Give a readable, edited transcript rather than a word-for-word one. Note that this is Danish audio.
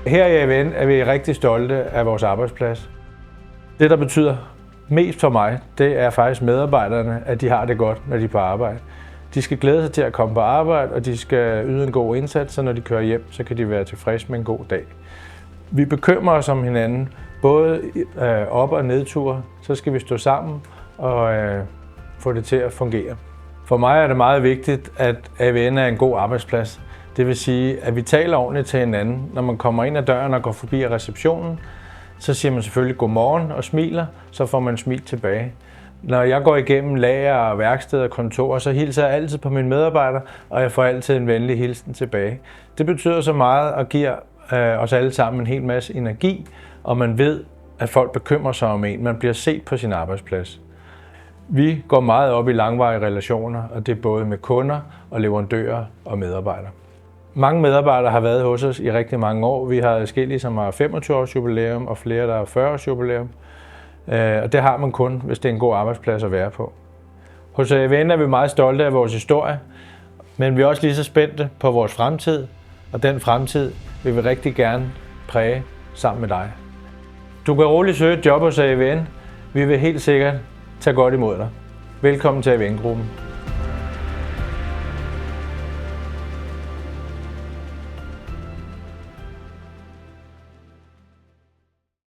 Her i AVN er vi rigtig stolte af vores arbejdsplads. Det, der betyder mest for mig, det er faktisk medarbejderne, at de har det godt, når de er på arbejde. De skal glæde sig til at komme på arbejde, og de skal yde en god indsats, så når de kører hjem, så kan de være tilfredse med en god dag. Vi bekymrer os om hinanden, både op- og nedture, så skal vi stå sammen og få det til at fungere. For mig er det meget vigtigt, at AVN er en god arbejdsplads. Det vil sige, at vi taler ordentligt til hinanden. Når man kommer ind ad døren og går forbi receptionen, så siger man selvfølgelig godmorgen og smiler, så får man smil tilbage. Når jeg går igennem lager, værksteder og kontorer, så hilser jeg altid på mine medarbejdere, og jeg får altid en venlig hilsen tilbage. Det betyder så meget og giver os alle sammen en hel masse energi, og man ved, at folk bekymrer sig om en. Man bliver set på sin arbejdsplads. Vi går meget op i langvarige relationer, og det er både med kunder og leverandører og medarbejdere. Mange medarbejdere har været hos os i rigtig mange år. Vi har adskillige, som har 25-års jubilæum, og flere, der har 40-års jubilæum. Og det har man kun, hvis det er en god arbejdsplads at være på. Hos AVN er vi meget stolte af vores historie, men vi er også lige så spændte på vores fremtid, og den fremtid vil vi rigtig gerne præge sammen med dig. Du kan roligt søge et job hos AVN. Vi vil helt sikkert tage godt imod dig. Velkommen til AVN-gruppen.